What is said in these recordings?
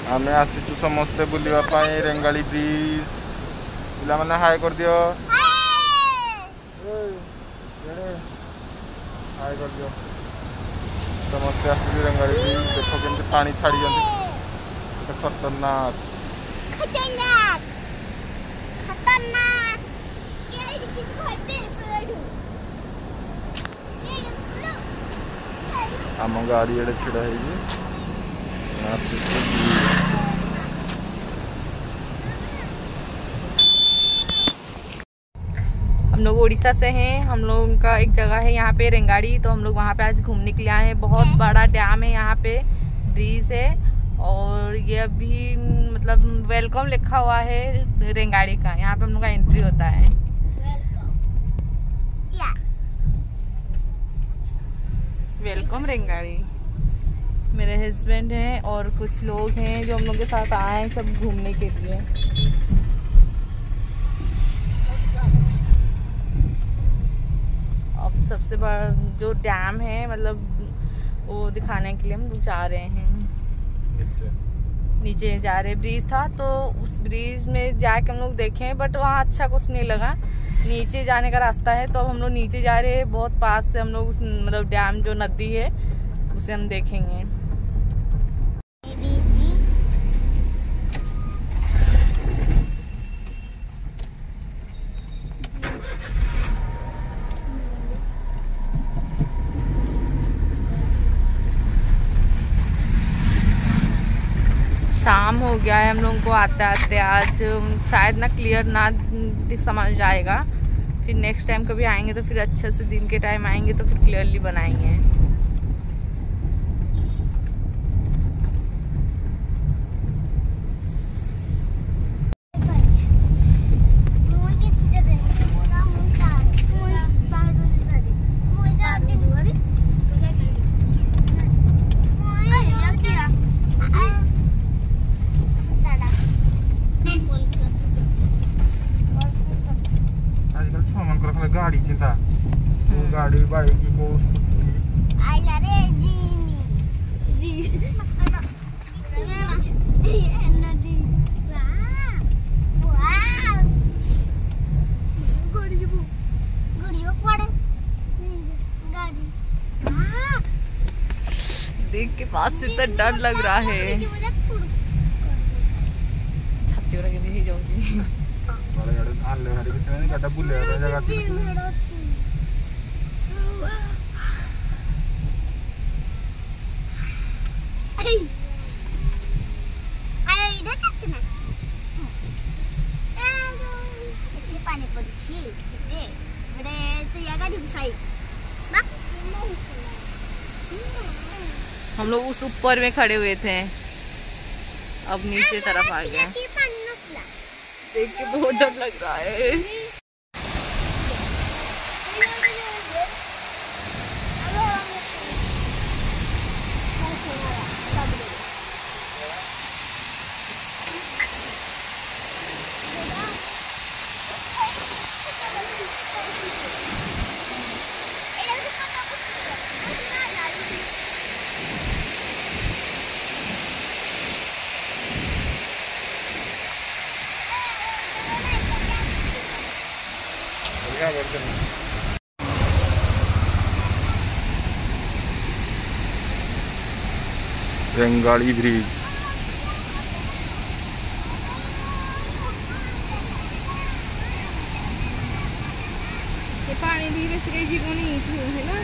आमे आसीचु समस्ते बुलिबा पाई रेंगाली ब्रिज। पिला माने हाय कर दियो, हाय कर दियो। समस्ते आसीचु रेंगाली ब्रिज। देखो केमती पानी छाड़ी जंती, खतरनाक खतरनाक खतरनाक। आम गाड़ी एडे छिड़ा है। हम लोग उड़ीसा से हैं। हम लोगों का एक जगह है यहाँ पे रेंगाड़ी, तो हम लोग वहाँ पे आज घूमने के लिए आए हैं। बहुत बड़ा डैम है यहाँ पे, ब्रिज है, और ये अभी मतलब वेलकम लिखा हुआ है रेंगाड़ी का। यहाँ पे हम लोग का एंट्री होता है। वेलकम रेंगाड़ी। मेरे हस्बैंड हैं और कुछ लोग हैं जो हम लोग के साथ आए हैं सब घूमने के लिए। अब सबसे बड़ा जो डैम है मतलब वो दिखाने के लिए हम लोग जा रहे हैं। नीचे जा रहे, ब्रिज था तो उस ब्रिज में जाके हम लोग देखें, बट वहाँ अच्छा कुछ नहीं लगा। नीचे जाने का रास्ता है, तो अब हम लोग नीचे जा रहे हैं। बहुत पास से हम लोग उस मतलब डैम जो नदी है उसे हम देखेंगे। शाम हो गया है हम लोगों को आते आते। आज शायद ना क्लियर ना समझ जाएगा, फिर नेक्स्ट टाइम कभी आएंगे तो फिर अच्छे से दिन के टाइम आएंगे तो फिर क्लियरली बनाएंगे। गाड़ी चिंता गाड़ी बाइक को देख के पास से तो डर लग रहा है। छाती हो रही है जाऊंगी। हम लोग उस ऊपर में खड़े हुए थे, अब नीचे तरफ आ गए। देख के बहुत डर लग रहा है। रेंगाली ब्रिज। ये पानी धीरे से जीवनी है ना।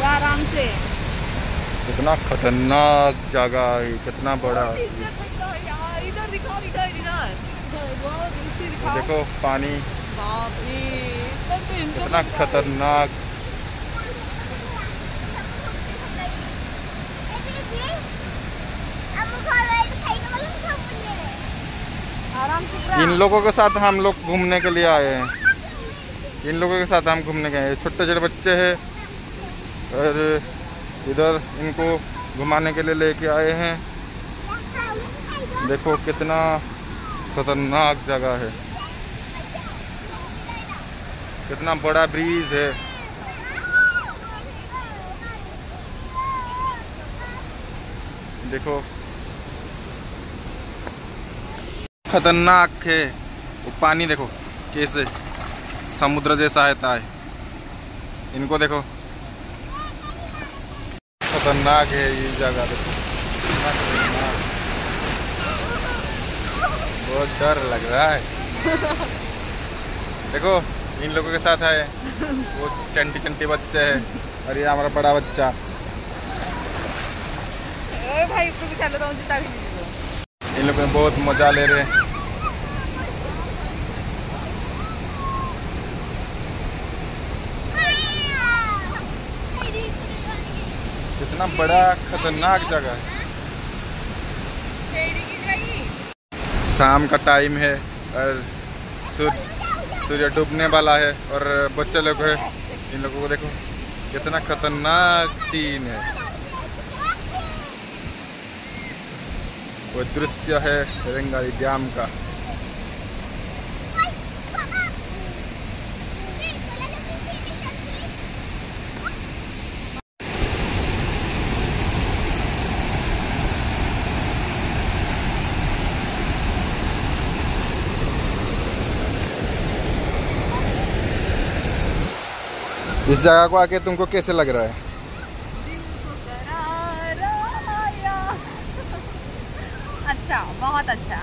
आराम से। कितना खतरनाक जगह है, कितना बड़ा। इधर दिखाओ, इधर देखो पानी कितना खतरनाक। इन लोगों के साथ हम लोग घूमने के लिए आए हैं। इन लोगों के साथ हम घूमने गए हैं। छोटे छोटे बच्चे हैं और इधर इनको घुमाने के लिए लेके आए हैं। देखो कितना खतरनाक जगह है, कितना बड़ा ब्रिज है। देखो खतरनाक है वो पानी, देखो कैसे समुद्र जैसा रहता है। इनको देखो खतरनाक है ये जगह, देखो कितना खतरनाक, बहुत डर लग रहा है। देखो इन लोगों के साथ है वो चंटी चंटी बच्चे हैं और ये हमारा बड़ा बच्चा। भाई चलो तो इन लोगों में बहुत मजा ले रहे हैं। कितना बड़ा खतरनाक जगह है। शाम का टाइम है और सूर्य डूबने वाला है और बच्चे लोग हैं। इन लोगों को देखो कितना खतरनाक सीन है। वो दृश्य है रेंगाली डैम का। इस जगह को आके तुमको कैसे लग रहा है? अच्छा, बहुत अच्छा।